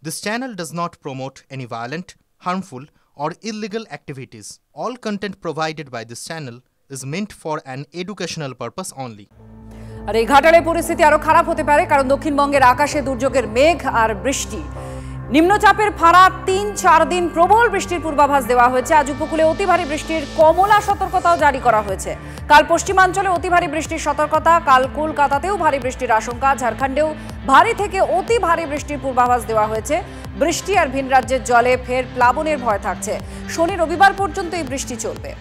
This channel does not promote any violent, harmful, or illegal activities. All content provided by this channel is meant for an educational purpose only. আর এই ঘাটালের পরিস্থিতি আরো খারাপ হতে পারে কারণ দক্ষিণবঙ্গের আকাশে দুর্যোগের মেঘ আর বৃষ্টি। নিম্নচাপের ফাঁড়া ৩-৪ দিন প্রবল বৃষ্টির পূর্বাভাস দেওয়া হয়েছে। আজ উপকূলে অতি ভারী বৃষ্টির কমলা সতর্কতাও জারি করা হয়েছে। কাল পশ্চিমাঞ্চলে অতি ভারী বৃষ্টির সতর্কতা, কাল কলকাতাতেও ভারী বৃষ্টির আশঙ্কা, ঝাড়খণ্ডেও ভারী থেকে অতি ভারী বৃষ্টির পূর্বাভাস দেওয়া হয়েছে। বৃষ্টি আর ভিন রাজ্যের জলে ফের প্লাবনের ভয় থাকছে। শনি রবিবার পর্যন্ত এই বৃষ্টি চলবে।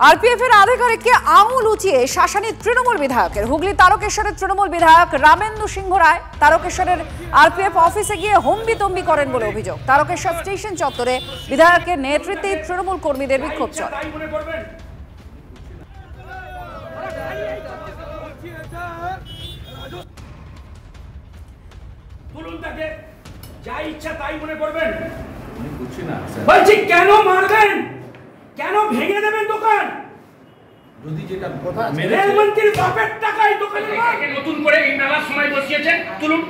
আরপিএফ এর আধিকারিককে আঙুল উঁচিয়ে শাসানি তৃণমূল বিধায়কের। হুগলি তারকেশ্বরের তৃণমূল বিধায়ক রামেন্দু সিংহ রায় তারকেশ্বরের আরপিএফ অফিসে গিয়ে হম্বিতম্বি করেন বলে অভিযোগ। তারকেশ্বর স্টেশন চত্বরে বিধায়কের নেতৃত্বে তৃণমূল কর্মীদের বিক্ষোভ চলে। যা ইচ্ছা তাই মনে করবেন, বলছি কেন মারবেন, কেন ভেঙে দেবেন দোকান? যদি যেটা কথা রেলমন্ত্রীর বাপের টাকায় দোকানে নতুন করে এই মেলার সময় বসিয়েছেন। তুলুন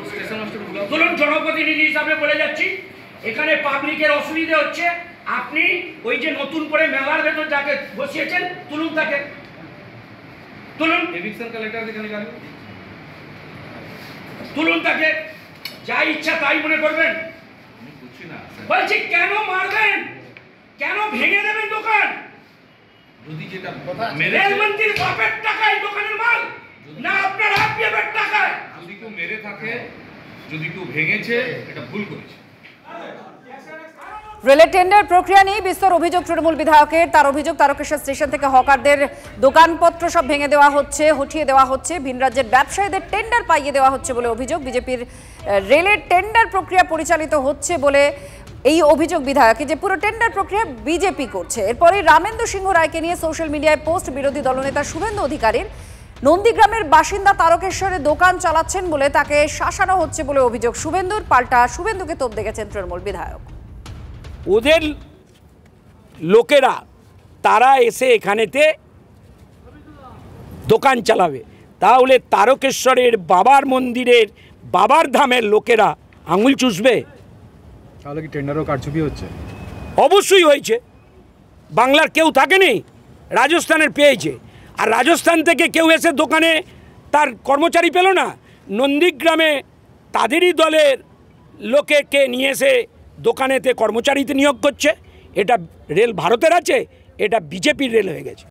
তুলুন, জনপ্রতিনিধি হিসাবে বলে যাচ্ছি, এখানে পাবলিকের অসুবিধা হচ্ছে। আপনি ওই যে নতুন করে মেলার ভেতর যাকে বসিয়েছেন, তুলুন তাকে, তুলুন। এভিকশন কালেক্টর এখানে গেল, তুলুন তাকে। যা ইচ্ছা তাই মনে করবেন, বলছি কেন মারবেন, কেন ভেঙে দেবেন দোকান? যদি যেটা কথা রেলমন্ত্রীর বাপের টাকায় দোকানের মাল না আপনার আরপিএফের টাকায়? যদি কেউ মেরে থাকে, যদি কেউ ভেঙেছে, এটা ভুল করেছে। রেলের টেন্ডার প্রক্রিয়া নিয়ে বিস্তর অভিযোগ তৃণমূল বিধায়কের। তার অভিযোগ, তারকেশ্বর স্টেশন থেকে হকারদের দোকানপত্র সব ভেঙে দেওয়া হচ্ছে, হটিয়ে দেওয়া হচ্ছে, ভিন রাজ্যের ব্যবসায়ীদের টেন্ডার পাইয়ে দেওয়া হচ্ছে বলে অভিযোগ। বিজেপির রেলের টেন্ডার প্রক্রিয়া পরিচালিত হচ্ছে বলে এই অভিযোগ বিধায়কের, যে পুরো টেন্ডার প্রক্রিয়া বিজেপি করছে। এরপরে রামেন্দু সিংহ রায়কে নিয়ে সোশ্যাল মিডিয়ায় পোস্ট বিরোধী দলনেতা শুভেন্দু অধিকারীর। নন্দীগ্রামের বাসিন্দা তারকেশ্বরে দোকান চালাচ্ছেন বলে তাকে শাসানো হচ্ছে বলে অভিযোগ শুভেন্দুর। পাল্টা শুভেন্দুকে তোপ দেখেছেন তৃণমূল বিধায়ক। ওদের লোকেরা তারা এসে এখানেতে দোকান চালাবে, তাহলে তারকেশ্বরের বাবার মন্দিরের বাবার ধামের লোকেরা আঙুল চুষবে? তাহলে কি টেন্ডারও কারচুপি হচ্ছে? অবশ্যই হয়েছে। বাংলার কেউ থাকেনি, রাজস্থানের পেয়েছে। আর রাজস্থান থেকে কেউ এসে দোকানে তার কর্মচারী পেল না। নন্দীগ্রামে তাদেরই দলের লোকেকে নিয়ে এসে দোকানেতে কর্মচারীতে নিয়োগ করছে। এটা রেল ভারতের আছে, এটা বিজেপির রেল হয়ে গেছে।